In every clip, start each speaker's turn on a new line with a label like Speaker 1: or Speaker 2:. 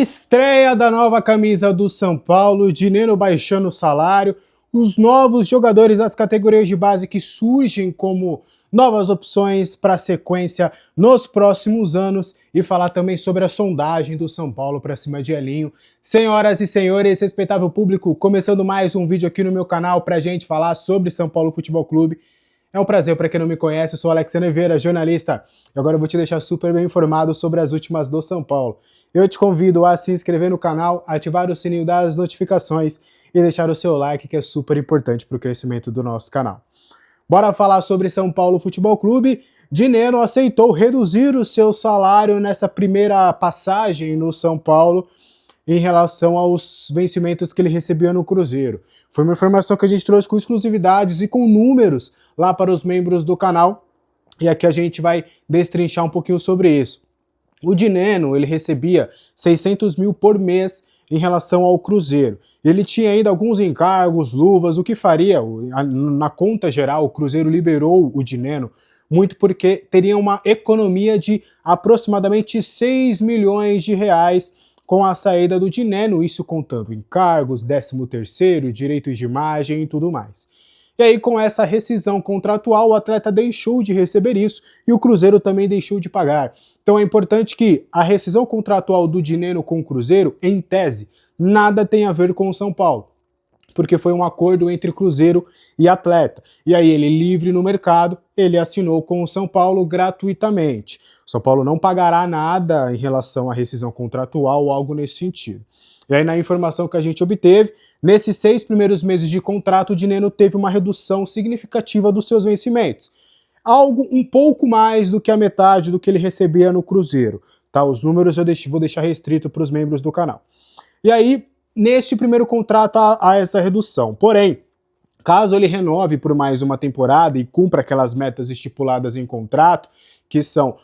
Speaker 1: Estreia da nova camisa do São Paulo, Dineno baixando o salário, os novos jogadores das categorias de base que surgem como novas opções para a sequência nos próximos anos e falar também sobre a sondagem do São Paulo para cima de Elinho. Senhoras e senhores, respeitável público, começando mais um vídeo aqui no meu canal para a gente falar sobre São Paulo Futebol Clube. É um prazer, para quem não me conhece, eu sou Alexandre Oliveira, jornalista, e agora eu vou te deixar super bem informado sobre as últimas do São Paulo. Eu te convido a se inscrever no canal, ativar o sininho das notificações e deixar o seu like, que é super importante para o crescimento do nosso canal. Bora falar sobre São Paulo Futebol Clube. Dineno aceitou reduzir o seu salário nessa primeira passagem no São Paulo em relação aos vencimentos que ele recebia no Cruzeiro. Foi uma informação que a gente trouxe com exclusividades e com números lá para os membros do canal, e aqui a gente vai destrinchar um pouquinho sobre isso. O Dineno, ele recebia 600 mil por mês em relação ao Cruzeiro. Ele tinha ainda alguns encargos, luvas, o que faria, na conta geral, o Cruzeiro liberou o Dineno, muito porque teria uma economia de aproximadamente 6 milhões de reais com a saída do Dineno, isso contando encargos, 13º, direitos de imagem e tudo mais. E aí, com essa rescisão contratual, o atleta deixou de receber isso e o Cruzeiro também deixou de pagar. Então é importante que a rescisão contratual do Dineno com o Cruzeiro, em tese, nada tem a ver com o São Paulo, porque foi um acordo entre Cruzeiro e atleta. E aí ele, livre no mercado, ele assinou com o São Paulo gratuitamente. O São Paulo não pagará nada em relação à rescisão contratual ou algo nesse sentido. E aí, na informação que a gente obteve, nesses 6 primeiros meses de contrato, o Dineno teve uma redução significativa dos seus vencimentos. Algo um pouco mais do que a metade do que ele recebia no Cruzeiro. Tá? Os números eu vou deixar restrito para os membros do canal. E aí, neste primeiro contrato, há essa redução. Porém, caso ele renove por mais uma temporada e cumpra aquelas metas estipuladas em contrato, que são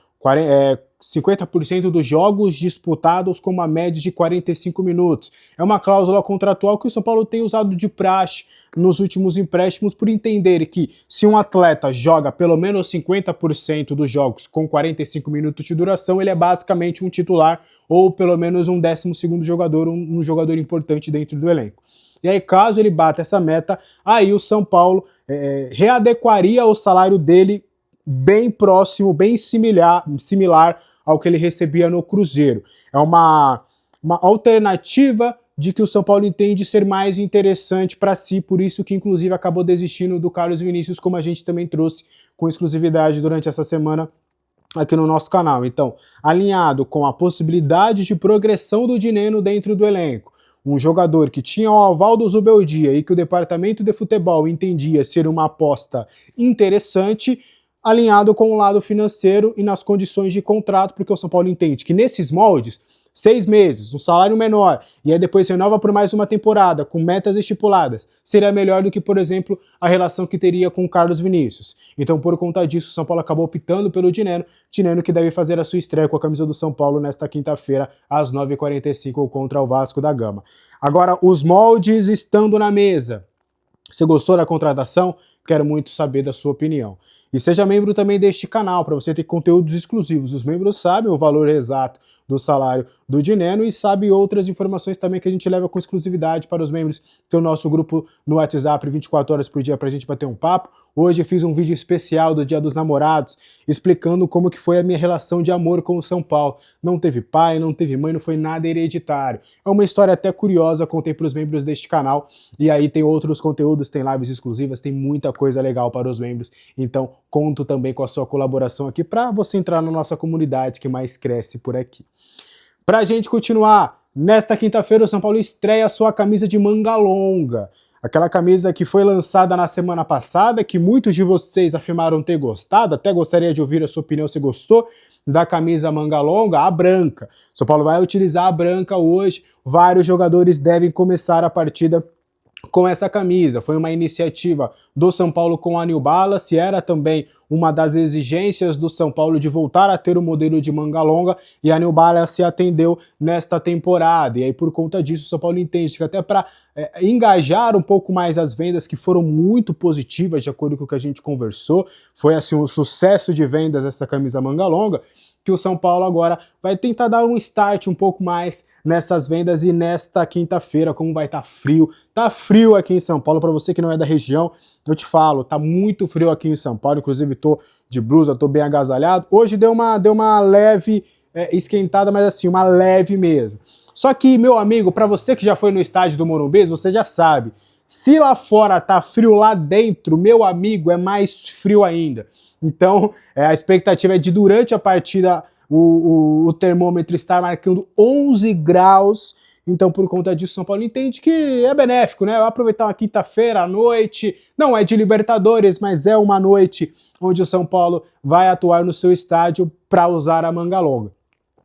Speaker 1: 50% dos jogos disputados com uma média de 45 minutos. É uma cláusula contratual que o São Paulo tem usado de praxe nos últimos empréstimos por entender que se um atleta joga pelo menos 50% dos jogos com 45 minutos de duração, ele é basicamente um titular ou pelo menos um 12º jogador, um jogador importante dentro do elenco. E aí, caso ele bata essa meta, aí o São Paulo readequaria o salário dele bem próximo, bem similar ao que ele recebia no Cruzeiro. É uma alternativa de que o São Paulo entende ser mais interessante para si, por isso que inclusive acabou desistindo do Carlos Vinícius, como a gente também trouxe com exclusividade durante essa semana aqui no nosso canal. Então, alinhado com a possibilidade de progressão do Dineno dentro do elenco, um jogador que tinha o aval do Zubeldia e que o departamento de futebol entendia ser uma aposta interessante, alinhado com o lado financeiro e nas condições de contrato, porque o São Paulo entende que nesses moldes, 6 meses, um salário menor, e aí depois renova por mais uma temporada, com metas estipuladas, seria melhor do que, por exemplo, a relação que teria com o Carlos Vinícius. Então, por conta disso, o São Paulo acabou optando pelo Dineno que deve fazer a sua estreia com a camisa do São Paulo nesta quinta-feira, às 9h45, contra o Vasco da Gama. Agora, os moldes estando na mesa. Você gostou da contratação? Quero muito saber da sua opinião. E seja membro também deste canal, para você ter conteúdos exclusivos. Os membros sabem o valor exato do salário do Dineno e sabem outras informações também que a gente leva com exclusividade para os membros. Tem o nosso grupo no WhatsApp 24 horas por dia para a gente bater um papo. Hoje eu fiz um vídeo especial do Dia dos Namorados, explicando como que foi a minha relação de amor com o São Paulo. Não teve pai, não teve mãe, não foi nada hereditário. É uma história até curiosa, contei para os membros deste canal. E aí tem outros conteúdos, tem lives exclusivas, tem muita coisa legal para os membros. Então, conto também com a sua colaboração aqui para você entrar na nossa comunidade que mais cresce por aqui. Pra gente continuar, nesta quinta-feira o São Paulo estreia a sua camisa de manga longa. Aquela camisa que foi lançada na semana passada, que muitos de vocês afirmaram ter gostado, até gostaria de ouvir a sua opinião se gostou da camisa manga longa, a branca. O São Paulo vai utilizar a branca hoje, vários jogadores devem começar a partida com essa camisa. Foi uma iniciativa do São Paulo com a New Balance, era também uma das exigências do São Paulo de voltar a ter o modelo de manga longa, e a New Balance atendeu nesta temporada. E aí, por conta disso, o São Paulo entende que até para engajar um pouco mais as vendas, que foram muito positivas, de acordo com o que a gente conversou, foi assim um sucesso de vendas essa camisa manga longa, que o São Paulo agora vai tentar dar um start um pouco mais nessas vendas e nesta quinta-feira, como vai estar frio. Tá frio aqui em São Paulo, para você que não é da região, eu te falo, tá muito frio aqui em São Paulo, inclusive tô de blusa, tô bem agasalhado. Hoje deu uma leve esquentada, mas assim, uma leve mesmo. Só que, meu amigo, para você que já foi no estádio do Morumbi, você já sabe, se lá fora tá frio, lá dentro, meu amigo, é mais frio ainda. Então, a expectativa é de durante a partida o termômetro estar marcando 11 graus. Então, por conta disso, São Paulo entende que é benéfico, né? Vai aproveitar uma quinta-feira à noite, não é de Libertadores, mas é uma noite onde o São Paulo vai atuar no seu estádio para usar a manga longa.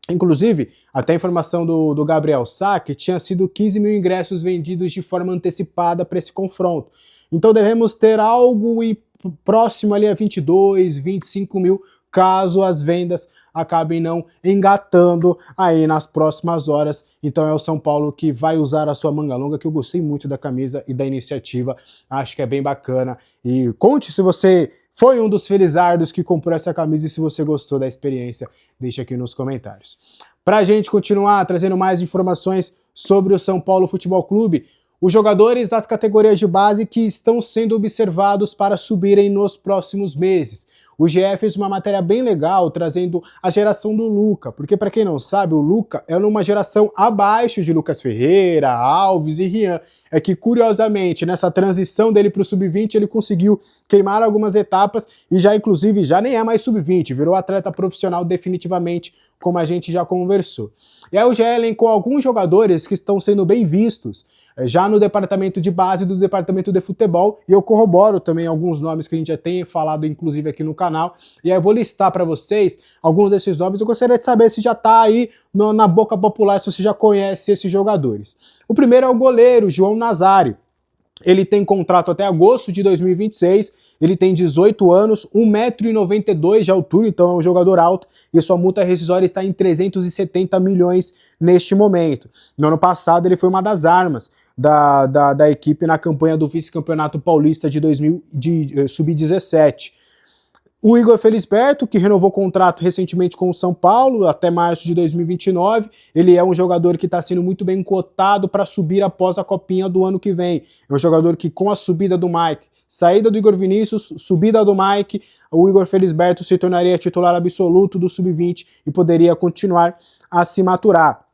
Speaker 1: Inclusive, até a informação do Gabriel Sá, que tinha sido 15 mil ingressos vendidos de forma antecipada para esse confronto. Então devemos ter algo próximo ali a 22, 25 mil, caso as vendas acabem não engatando aí nas próximas horas. Então é o São Paulo que vai usar a sua manga longa, que eu gostei muito da camisa e da iniciativa, acho que é bem bacana. E conte se você foi um dos felizardos que comprou essa camisa e se você gostou da experiência, deixa aqui nos comentários. Pra gente continuar trazendo mais informações sobre o São Paulo Futebol Clube, os jogadores das categorias de base que estão sendo observados para subirem nos próximos meses. O GE fez uma matéria bem legal trazendo a geração do Luca, porque para quem não sabe, o Luca é uma geração abaixo de Lucas Ferreira, Alves e Rian. É que, curiosamente, nessa transição dele para o Sub-20, ele conseguiu queimar algumas etapas e já, inclusive, já nem é mais Sub-20, virou atleta profissional definitivamente, como a gente já conversou. E aí o GE elencou alguns jogadores que estão sendo bem vistos já no departamento de base do departamento de futebol, e eu corroboro também alguns nomes que a gente já tem falado, inclusive, aqui no canal, e aí eu vou listar para vocês alguns desses nomes. Eu gostaria de saber se já está aí na boca popular, se você já conhece esses jogadores. O primeiro é o goleiro, João Nazário. Ele tem contrato até agosto de 2026, ele tem 18 anos, 1,92 m de altura, então é um jogador alto, e sua multa rescisória está em 370 milhões neste momento. No ano passado ele foi uma das armas da equipe na campanha do vice-campeonato paulista de Sub-17. O Igor Felisberto, que renovou contrato recentemente com o São Paulo, até março de 2029, ele é um jogador que está sendo muito bem cotado para subir após a Copinha do ano que vem. É um jogador que, com a subida do Mike, saída do Igor Vinícius, subida do Mike, o Igor Felisberto se tornaria titular absoluto do Sub-20 e poderia continuar a se maturar.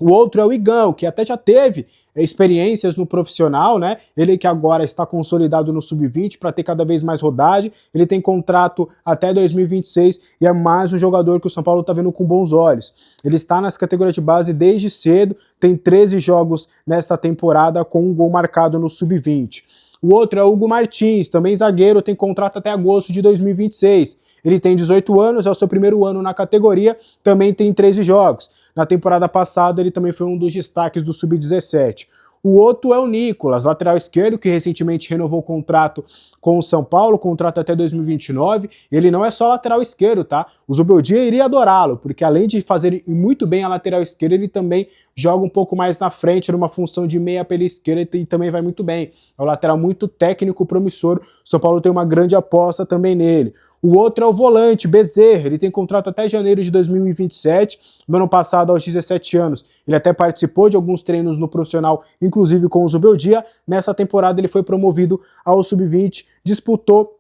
Speaker 1: O outro é o Igão, que até já teve experiências no profissional, né? Ele que agora está consolidado no Sub-20 para ter cada vez mais rodagem. Ele tem contrato até 2026 e é mais um jogador que o São Paulo está vendo com bons olhos. Ele está nas categorias de base desde cedo, tem 13 jogos nesta temporada com um gol marcado no Sub-20. O outro é o Hugo Martins, também zagueiro, tem contrato até agosto de 2026. Ele tem 18 anos, é o seu primeiro ano na categoria, também tem 13 jogos. Na temporada passada ele também foi um dos destaques do Sub-17. O outro é o Nicolas, lateral esquerdo, que recentemente renovou o contrato com o São Paulo, contrato até 2029. Ele não é só lateral esquerdo, tá? O Zubeldia iria adorá-lo, porque além de fazer muito bem a lateral esquerda, ele também joga um pouco mais na frente, numa função de meia pela esquerda, e também vai muito bem. É um lateral muito técnico, promissor. O São Paulo tem uma grande aposta também nele. O outro é o volante, Bezerra, ele tem contrato até janeiro de 2027, no ano passado, aos 17 anos. Ele até participou de alguns treinos no profissional, inclusive com o Zubeldia. Nessa temporada ele foi promovido ao Sub-20, disputou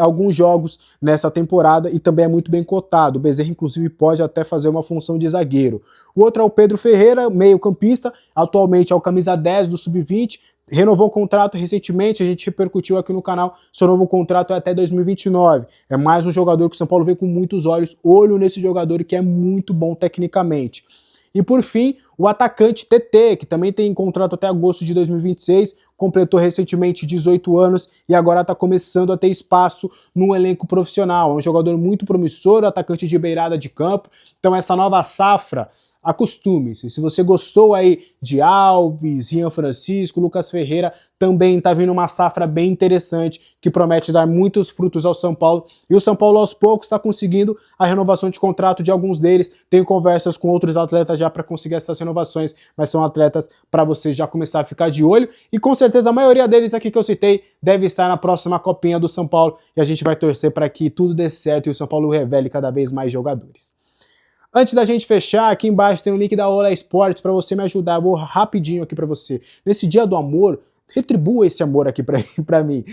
Speaker 1: alguns jogos nessa temporada e também é muito bem cotado. O Bezerra, inclusive, pode até fazer uma função de zagueiro. O outro é o Pedro Ferreira, meio-campista, atualmente é o camisa 10 do Sub-20, renovou o contrato recentemente, a gente repercutiu aqui no canal, seu novo contrato é até 2029. É mais um jogador que o São Paulo vê com muitos olhos, olho nesse jogador que é muito bom tecnicamente. E por fim, o atacante TT, que também tem contrato até agosto de 2026, completou recentemente 18 anos e agora está começando a ter espaço no elenco profissional. É um jogador muito promissor, atacante de beirada de campo. Então essa nova safra, acostume-se. Se você gostou aí de Alves, Rian Francisco, Lucas Ferreira, também está vindo uma safra bem interessante que promete dar muitos frutos ao São Paulo. E o São Paulo aos poucos está conseguindo a renovação de contrato de alguns deles. Tenho conversas com outros atletas já para conseguir essas renovações, mas são atletas para você já começar a ficar de olho. E com certeza a maioria deles aqui que eu citei deve estar na próxima Copinha do São Paulo e a gente vai torcer para que tudo dê certo e o São Paulo revele cada vez mais jogadores. Antes da gente fechar, aqui embaixo tem o link da Ola Esportes para você me ajudar. Eu vou rapidinho aqui para você. Nesse dia do amor, retribua esse amor aqui para mim.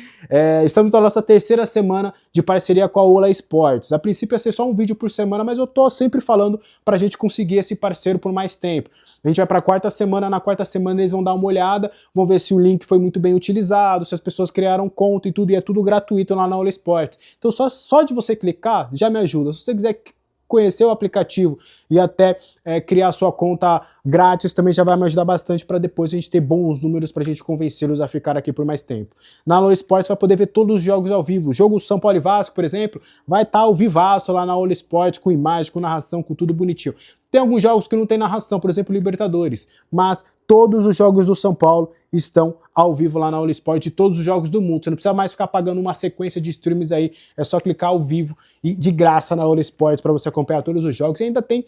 Speaker 1: Estamos na nossa terceira semana de parceria com a Ola Esportes. A princípio ia ser só um vídeo por semana, mas eu tô sempre falando pra gente conseguir esse parceiro por mais tempo. A gente vai pra quarta semana, na quarta semana eles vão dar uma olhada, vão ver se o link foi muito bem utilizado, se as pessoas criaram conta e tudo, e é tudo gratuito lá na Ola Esportes. Então só de você clicar já me ajuda. Se você quiser conhecer o aplicativo e até criar sua conta grátis, também já vai me ajudar bastante para depois a gente ter bons números para a gente convencê-los a ficar aqui por mais tempo. Na Ola Esportes vai poder ver todos os jogos ao vivo. O jogo São Paulo e Vasco, por exemplo, vai estar ao vivaço lá na Ola Esportes, com imagem, com narração, com tudo bonitinho. Tem alguns jogos que não tem narração, por exemplo, Libertadores, mas todos os jogos do São Paulo estão ao vivo lá na Ola Esportes, de todos os jogos do mundo. Você não precisa mais ficar pagando uma sequência de streams aí, é só clicar ao vivo e de graça na Ola Esportes para você acompanhar todos os jogos. E ainda tem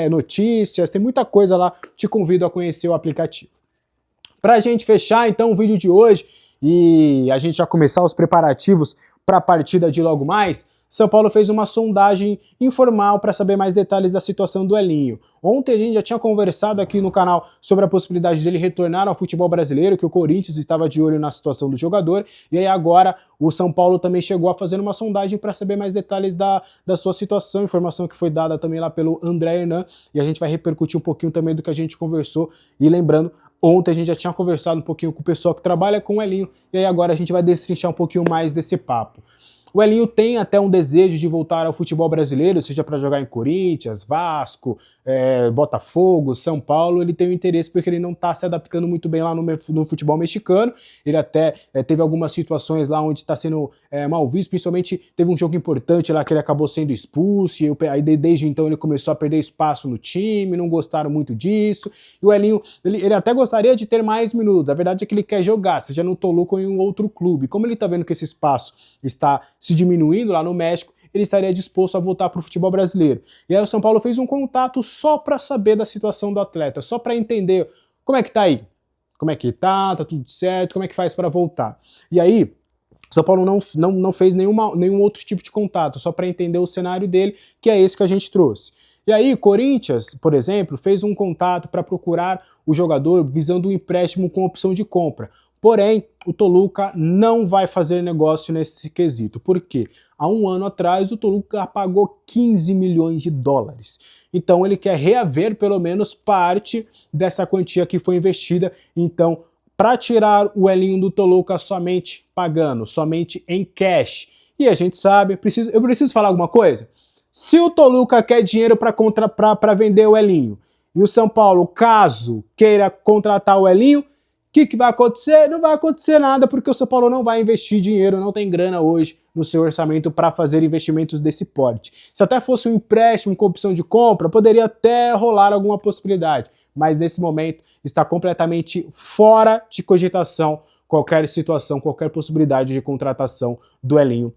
Speaker 1: notícias, tem muita coisa lá, te convido a conhecer o aplicativo. Para a gente fechar então o vídeo de hoje e a gente já começar os preparativos para a partida de logo mais, São Paulo fez uma sondagem informal para saber mais detalhes da situação do Elinho. Ontem a gente já tinha conversado aqui no canal sobre a possibilidade dele retornar ao futebol brasileiro, que o Corinthians estava de olho na situação do jogador, e aí agora o São Paulo também chegou a fazer uma sondagem para saber mais detalhes da sua situação, informação que foi dada também lá pelo André Hernan, e a gente vai repercutir um pouquinho também do que a gente conversou, e lembrando, ontem a gente já tinha conversado um pouquinho com o pessoal que trabalha com o Elinho, e aí agora a gente vai destrinchar um pouquinho mais desse papo. O Elinho tem até um desejo de voltar ao futebol brasileiro, seja para jogar em Corinthians, Vasco, Botafogo, São Paulo. Ele tem um interesse porque ele não está se adaptando muito bem lá no futebol mexicano. Ele até teve algumas situações lá onde está sendo mal visto, principalmente teve um jogo importante lá que ele acabou sendo expulso, e aí desde então ele começou a perder espaço no time, não gostaram muito disso. E o Elinho, ele até gostaria de ter mais minutos, a verdade é que ele quer jogar, seja no Toluca ou em um outro clube. Como ele está vendo que esse espaço está se diminuindo lá no México, ele estaria disposto a voltar para o futebol brasileiro. E aí o São Paulo fez um contato só para saber da situação do atleta, só para entender como é que tá aí, como é que tá tudo certo, como é que faz para voltar. E aí o São Paulo não fez nenhum outro tipo de contato, só para entender o cenário dele, que é esse que a gente trouxe. E aí, Corinthians, por exemplo, fez um contato para procurar o jogador visando um empréstimo com opção de compra. Porém, o Toluca não vai fazer negócio nesse quesito. Por quê? Há um ano atrás, o Toluca pagou 15 milhões de dólares. Então, ele quer reaver pelo menos parte dessa quantia que foi investida. Então, para tirar o Elinho do Toluca somente pagando, somente em cash. E a gente sabe, eu preciso falar alguma coisa? Se o Toluca quer dinheiro para vender o Elinho, e o São Paulo, caso queira contratar o Elinho, o que vai acontecer? Não vai acontecer nada, porque o São Paulo não vai investir dinheiro, não tem grana hoje no seu orçamento para fazer investimentos desse porte. Se até fosse um empréstimo com opção de compra, poderia até rolar alguma possibilidade, mas nesse momento está completamente fora de cogitação qualquer situação, qualquer possibilidade de contratação do Elinho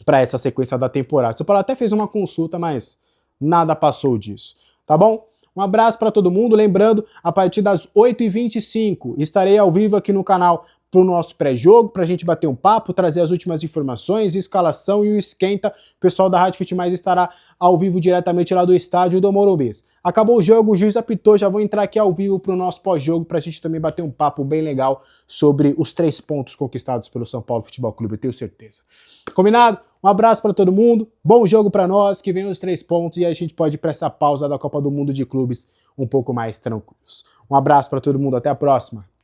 Speaker 1: para essa sequência da temporada. O São Paulo até fez uma consulta, mas nada passou disso, tá bom? Um abraço para todo mundo, lembrando, a partir das 8h25 estarei ao vivo aqui no canal para o nosso pré-jogo, para a gente bater um papo, trazer as últimas informações, escalação e o esquenta. O pessoal da Rádio Fute Mais estará ao vivo diretamente lá do estádio do Morumbi. Acabou o jogo, o juiz apitou, já vou entrar aqui ao vivo para o nosso pós-jogo, para a gente também bater um papo bem legal sobre os 3 pontos conquistados pelo São Paulo Futebol Clube, eu tenho certeza. Combinado? Um abraço para todo mundo, bom jogo para nós, que venham os 3 pontos e a gente pode ir para essa pausa da Copa do Mundo de Clubes um pouco mais tranquilos. Um abraço para todo mundo, até a próxima.